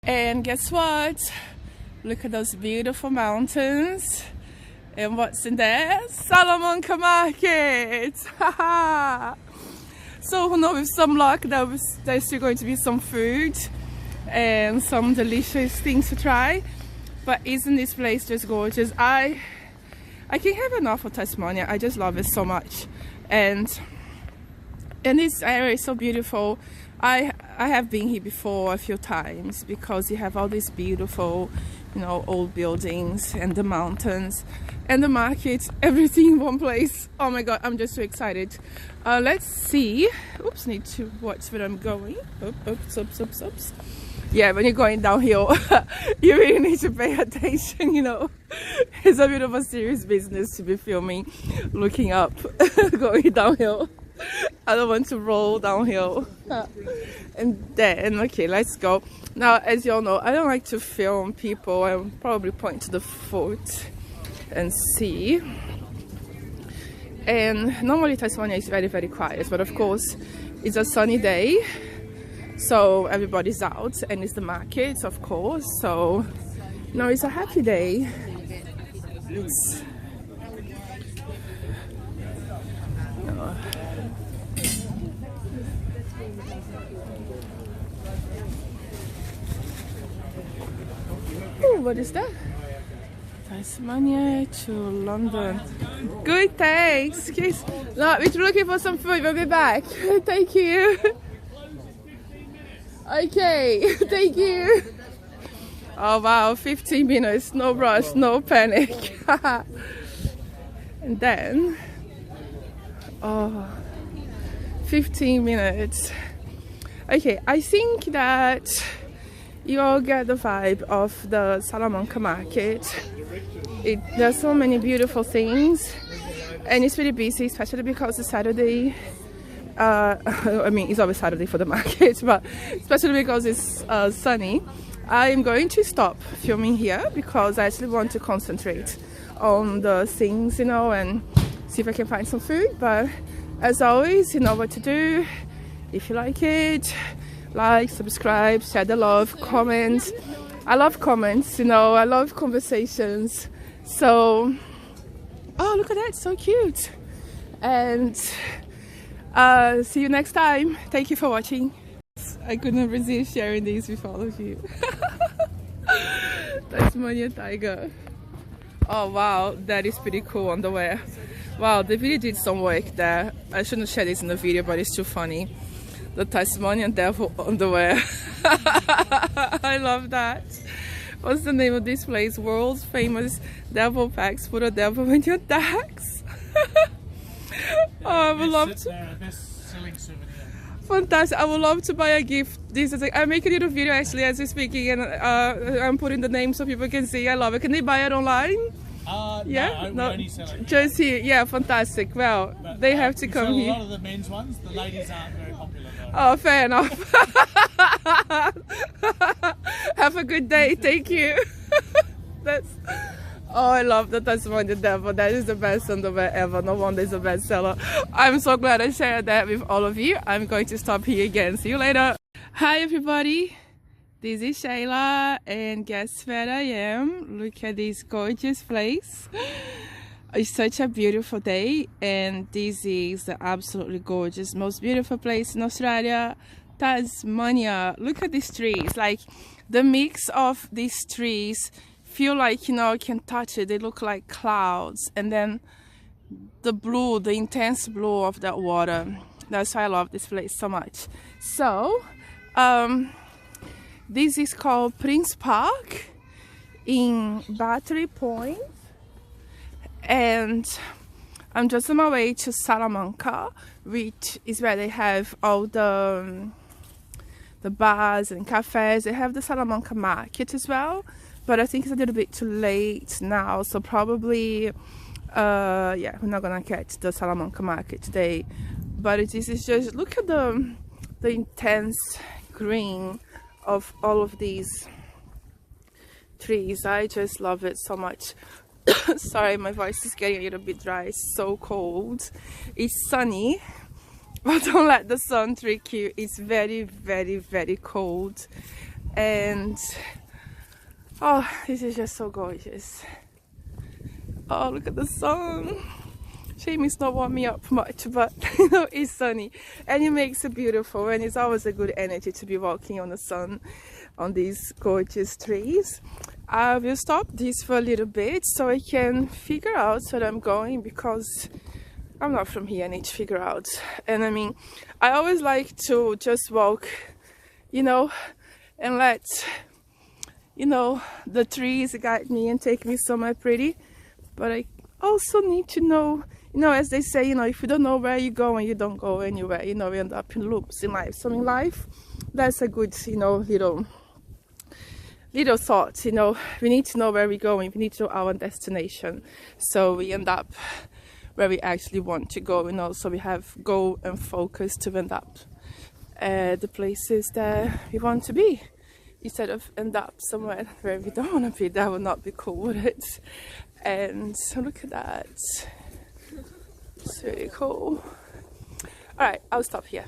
And guess what? Look at those beautiful mountains. And what's in there? Salamanca market! So who knows, with some luck there's still going to be some food and some delicious things to try. But isn't this place just gorgeous? I can't have enough of Tasmania. I just love it so much. And this area is so beautiful. I have been here before a few times because you have all these beautiful, you know, old buildings and the mountains and the markets, everything in one place. Oh my god, I'm just so excited. Let's see. Oops, need to watch where I'm going. Oops. Yeah, when you're going downhill, you really need to pay attention, you know. It's a bit of a serious business to be filming, looking up, going downhill. I don't want to roll downhill. And then, okay, let's go. Now, as you all know, I don't like to film people. I'll probably point to the foot and see. And normally Tasmania is very, very quiet, but of course it's a sunny day, so everybody's out, and it's the markets, of course, so no, it's a happy day. It's oh, what is that? Tasmania to London. Good, thanks. No, we're looking for some food. We'll be back. Thank you. Okay, thank you. Oh wow, 15 minutes, no rush, no panic. And then, 15 minutes. Okay, I think that you all get the vibe of the Salamanca market. There's so many beautiful things, and it's really busy, especially because it's Saturday. I mean, it's always Saturday for the market, but especially because it's sunny. I'm going to stop filming here because I actually want to concentrate on the things, you know, and see if I can find some food. But as always, you know what to do. If you like it, like, subscribe, share the love, comment. I love comments, you know, I love conversations. So, oh, look at that, so cute. And see you next time. Thank you for watching. I couldn't resist sharing these with all of you. Tasmania tiger. Oh wow, that is pretty cool underwear. Wow, they really did some work there. I shouldn't share this in the video, but it's too funny. The Tasmanian devil underwear. I love that. What's the name of this place? World's famous devil packs. Put a devil in your tags. Oh, I would love to. Fantastic. I would love to buy a gift. This is I'm making a little video actually as we're speaking, and I'm putting the name so people can see. I love it. Can they buy it online? Yeah, no, only sell it just here. Yeah, fantastic. Well, but, they have to come here. A lot of the men's ones, the ladies aren't very popular though. Oh, fair enough. Have a good day. Thank you. That's. Oh, I love the Tasmanian devil. That is the best underwear ever. No wonder it's a bestseller. I'm so glad I shared that with all of you. I'm going to stop here again. See you later. Hi everybody. This is Shaila, and guess where I am? Look at this gorgeous place. It's such a beautiful day, and this is the absolutely gorgeous, most beautiful place in Australia, Tasmania. Look at these trees. Like the mix of these trees feel like, you know, you can touch it. They look like clouds, and then the blue, the intense blue of that water. That's why I love this place so much. So this is called Prince Park in Battery Point, and I'm just on my way to Salamanca, which is where they have all the bars and cafes. They have the Salamanca market as well, but I think it's a little bit too late now, so probably yeah, we're not gonna catch the Salamanca market today. But this is just, look at the intense green of all of these trees. I just love it so much. Sorry, my voice is getting a little bit dry. It's so cold. It's sunny, but don't let the sun trick you. It's very, very, very cold. And oh, this is just so gorgeous. Oh, look at the sun. Shame it's not warming up much, but you know, it's sunny and it makes it beautiful, and it's always a good energy to be walking on the sun on these gorgeous trees. I will stop this for a little bit so I can figure out where I'm going, because I'm not from here. I need to figure out. And I mean, I always like to just walk, you know, and let, you know, the trees guide me and take me somewhere pretty. But I also need to know, you know, as they say, you know, if you don't know where you're going, you don't go anywhere. You know, we end up in loops in life. So in life, that's a good, you know, little thought. You know, we need to know where we're going. We need to know our destination, so we end up where we actually want to go. You know, so we have goal and focus to end up the places that we want to be, instead of end up somewhere where we don't want to be. That would not be cool, would it? And so look at that. It's really cool. All right, I'll stop here.